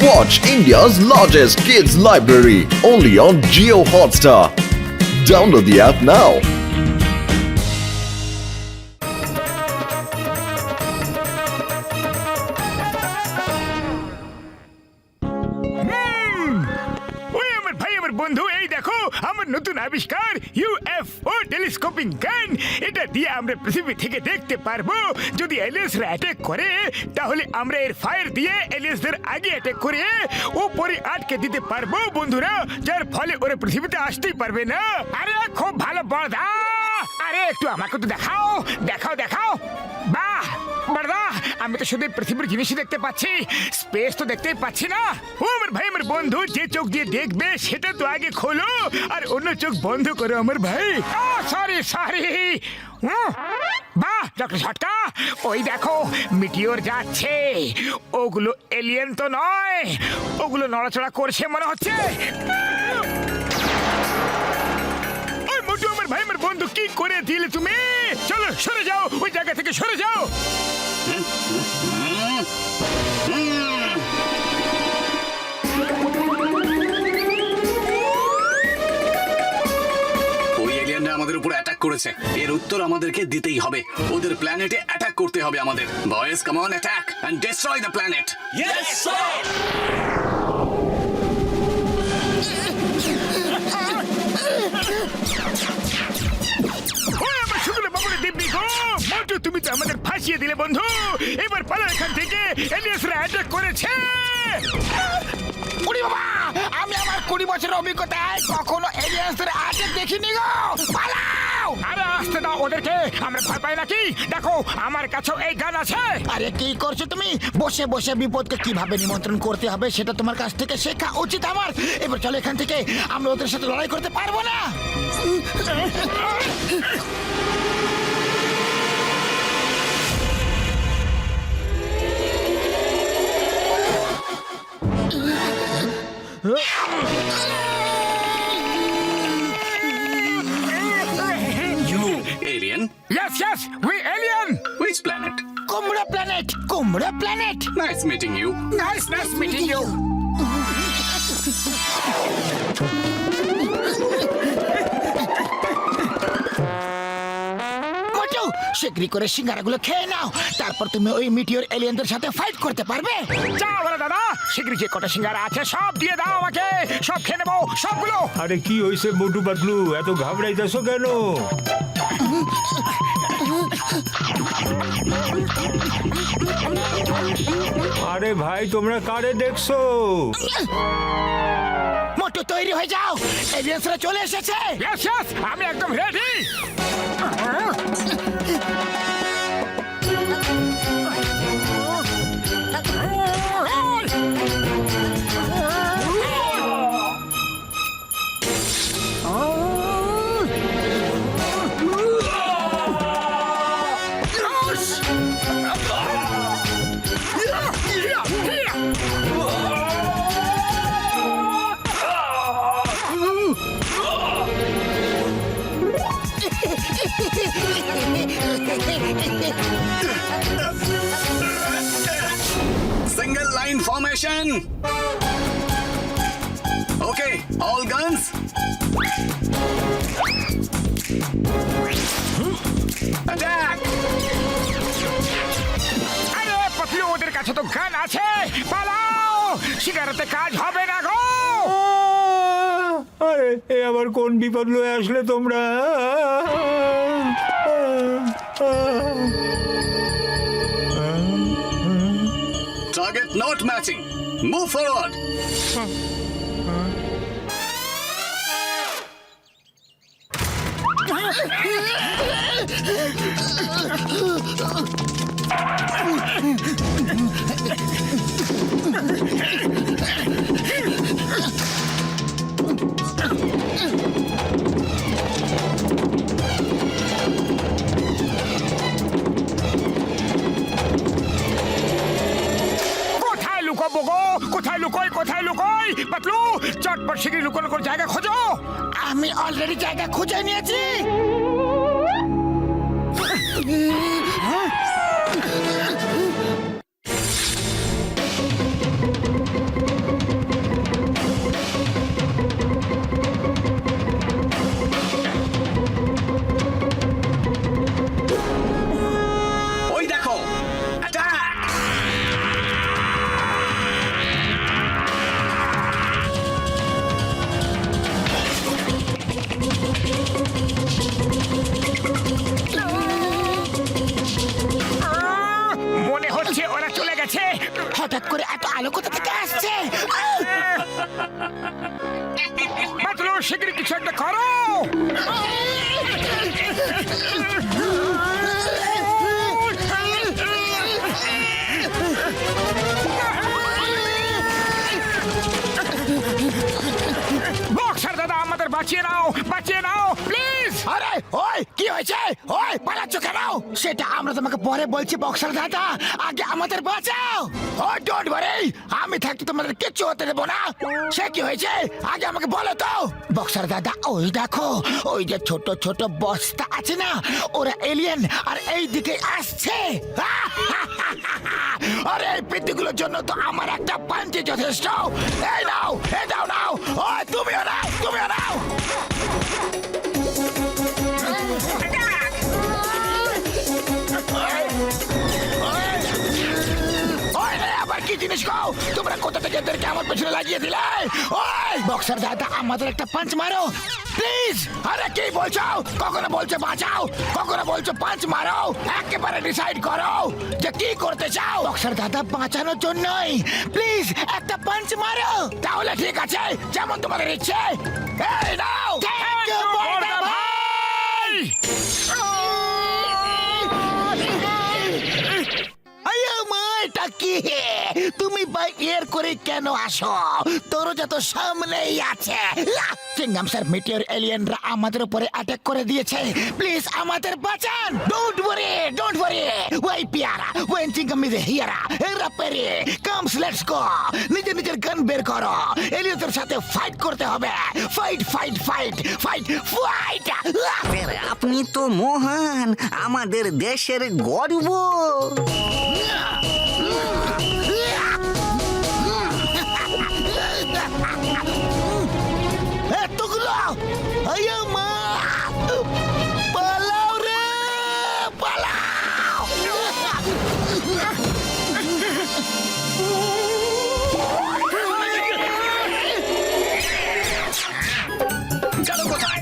Watch India's largest kids library only on Jio Hotstar. Download the app now. বন্ধু এই দেখো আমার নতুন আবিষ্কার ইউএফও টেলিস্কোপিং গান। এটা দিয়ে আমরা পৃথিবী থেকে দেখতে পারবো। যদি এলিয়েন্সরা অ্যাটাক করে তাহলে আমরা এর ফায়ার দিয়ে এলিয়েন্সদের আগে অ্যাটাক করে উপরে আটকে দিতে পারবো বন্ধুরা, যার ফলে ওরা পৃথিবীতে আসতেই পারবে না। আরে খুব ভালো বড়দা, আরে একটু আমাকে তো দেখাও দেখাও দেখাও। বাহ বড়দা, আমি তো শুধু পৃথিবীর জিনিসই দেখতে পাচ্ছি, স্পেস তো দেখতেই পাচ্ছি না। ও আমার ভাই, আমার বন্ধু যে চোখ দিয়ে দেখবে সেটা তো আগে খোলো আর অন্য চোখ বন্ধ করো আমার ভাই। Sorry sorry. বাহ ডক্টর ঝটকা, ওই দেখো মিটিওর যাচ্ছে। ওগুলো এলিয়েন তো নয়, ওগুলো নড়াচড়া করছে মনে হচ্ছে। ওই মোটু আমার ভাই, আমার বন্ধু কি করে দিলে তুমি? চলো সরে যাও, ওই জায়গা থেকে সরে যাও। আমাদের উপর অ্যাটাক করেছে, এর উত্তর আমাদেরকে দিতেই হবে। ওদের প্ল্যানেটে অ্যাটাক করতে হবে আমাদের। Boys come on, attack and destroy the planet. Yes sir. তুমি তো আমাদের ফাঁসিয়ে দিলে বন্ধু। এবার পালা এখান থেকে, এলিয়েন্সরা অ্যাটাক করেছে। ওরে বাবা, আমি আমার 20 বছরের অভিজ্ঞতায় কখনো এলিয়েন্সের অ্যাটাক দেখিনি গো। পালাও! আরে আসতে দাও ওদেরকে, আমরা ভয় পাই নাকি? দেখো আমার কাছেও এই গান আছে। আরে কি করছো তুমি? বসে বসে বিপদকে কিভাবে নিমন্ত্রণ করতে হবে সেটা তোমার কাছ থেকে শেখা উচিত আমার। এবার চলো এখান থেকে, আমরা ওদের সাথে লড়াই করতে পারবো না। You alien? Yes, yes, we alien. Which planet? কুমড়া প্ল্যানেট, কুমড়া planet. Nice meeting you. Nice meeting you. মোটু, শিগগিরই করে সিঙ্গারাগুলো খেয়ে নাও, তারপর তুমি ওই মিটিওর এলিয়েনদের সাথে ফাইট করতে পারবে। যাও বলে দাদা, শীঘ্রই যে কটা সিঙ্গারা আছে সব দিয়ে দাও আমাকে, সব খেয়ে নেবো সবগুলো। আরে কি হইছে মোটু পাতলু, এত ঘাবড়াইতেছো কেন? আরে ভাই তোমরা কারে দেখছো? মোটু তৈরি হয়ে যাও, এলিয়েন্সরা চলে এসেছে। Yes, yes, আমি একদম ready. Single line formation. Okay, all guns. Attack. আরে পাতলু, ওদের কাছে তো গান আছে, পালাও, সিগারেতে কাজ হবে না গো। আরে এ আবার কোন বিপদ লয়ে আসলে তোমরা? Target not matching. Move forward. কোথায় লুকোই? পাতলু, চটপট শিগগিরই লুকোনোর জায়গা খোঁজো। আমি অলরেডি জায়গা খুঁজে নিয়েছি। এত আলো কোথা থেকে আসছে? পাতলু শিগগিরই কিছু একটা করো। বক্সার দাদা আমাদের বাঁচিয়ে নাও প্লিজ। আরে ওই কি হয়েছে? ওই পালাচ্ছ কেন? সেটা আমরা তোমাকে পরে বলছি বক্সার দাদা, আগে আমাদের বাঁচাও। ও ডোন্ট ওয়ারি, আমি থাকতে তোমাদের কিচ্ছু হতে দেবো না। সে কি হয়েছে আগে আমাকে বলো তো। বক্সার দাদা ওই দেখো, ওই যে ছোট ছোট বস্তা আছে না, ওরা এলিয়েন আর এই দিকে আসছে। আরে এই পেটিগুলোর জন্য তো আমার একটা পাঞ্চি যথেষ্ট। এই নাও, এই দাও নাও। ওই তুমিও নাও, তুমিও নাও। আবার কি জিনিস গো? তোমরা কোথা থেকে এদেরকে আমার পেছনে লাগিয়ে দিলে? ওই বক্সার দাদা আমাদের একটা পাঞ্চ মারো প্লিজ। আরে কি বলছো? কখনো বলছো বাঁচাও, কখনো বলছো পাঞ্চ মারো। একেবারে ডিসাইড করো যে কি করতে চাও। বক্সার দাদা বাঁচানোর জন্যই প্লিজ একটা পাঞ্চ মারো। তাহলে ঠিক আছে, যেমন তোমাদের ইচ্ছে। এই নাও। থ্যাংক ইউ বড়দা ভাই। এটা কি? তুমি বাই এর করে কেন আসো? দরজা তো সামনেই আছে। চিংগাম স্যার, মিটিওর এলিয়েনরা আমাদের উপরে অ্যাটাক করে দিয়েছে। প্লিজ আমাদের বাঁচান। Don't worry, don't worry. ওই পিয়ারা, when Chingam is here, Raperi comes, let's go. নিজের নিজের গান বের করো। এলিয়েনদের সাথে ফাইট করতে হবে। Fight fight fight fight fight. Sir, আপনি তো মহান, আমাদের দেশের গর্ব। এতগুলো আয়া মা, পালাও রে পালাও। চলো কোথায়?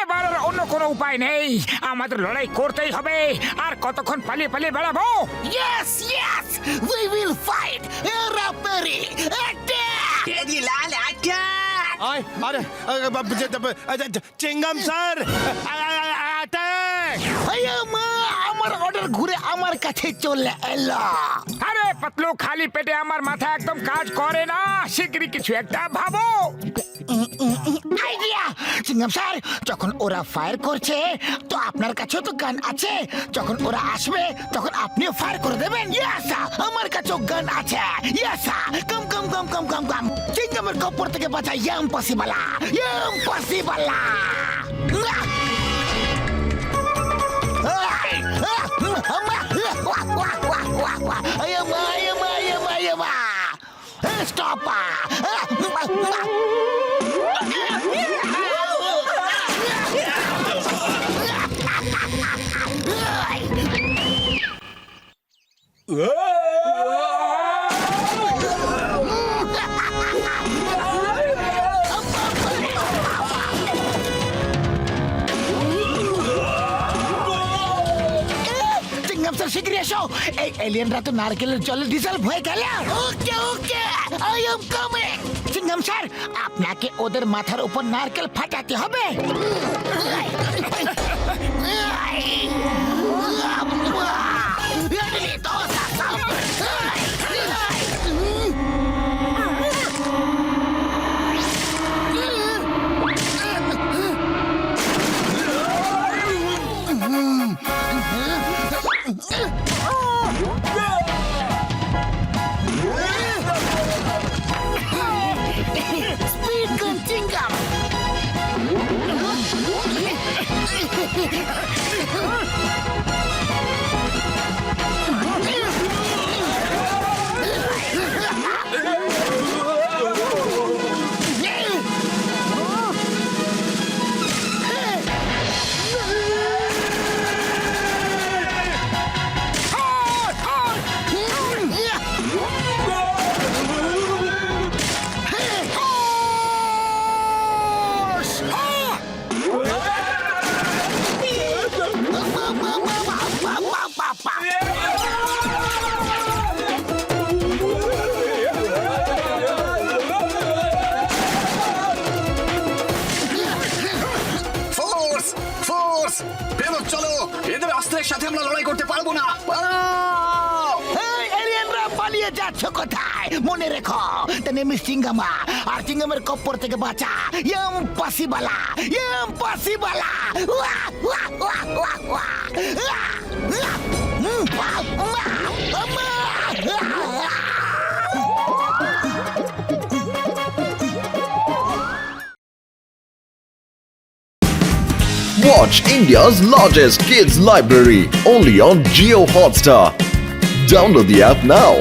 এবার আর অন্য কোনো উপায় নেই, আমাদের লড়াই করতেই হবে। আর কতক্ষণ পালিয়ে পালিয়ে বেড়াবো? Yes, yes, we will fight. Raperi attack. Teddy Lal attack! আরে চিংগাম স্যার, অ্যাটাক! আয়া মা, আমার অর্ডার ঘুরে আমার কাছে চলে এলো। আরে পাতলু, খালি পেটে আমার মাথা একদম কাজ করে না। শিগগিরই কিছু একটা ভাবো। আইডিয়া! চিংগাম স্যার, যখন ওরা ফায়ার করছে তো আপনার কাছেও তো গান আছে। যখন ওরা আসবে তখন আপনিও ফায়ার করে দেবেন। ইয়েস, আমার কাছেও গান আছে। ইয়েস, কম কম কম কম কম কম। চিংগামের কপর থেকে বাঁচা ইম্পসিবল, ইম্পসিবল। Stop! শিগগিরই এসো। এই এলিয়েনরা তো নারকেলের জলে ডিজলভ হয়ে গেল। ওকে ওকে, আই এম কামিং। চিংগাম স্যার, আপনাকে ওদের মাথার উপর নারকেল ফাটাতে হবে। Speed gun Chingam! পারবো না। পালাও! এই এলিয়েনরা পালিয়ে যাচ্ছ কোথায়? মনে রেখো, the name is চিঙ্গামা, আর চিঙ্গামের কপ্পর থেকে বাঁচা ইম্পসিবলা, ইম্পসিবলা। Watch India's largest kids library only on Geo Hotstar. Download the app now.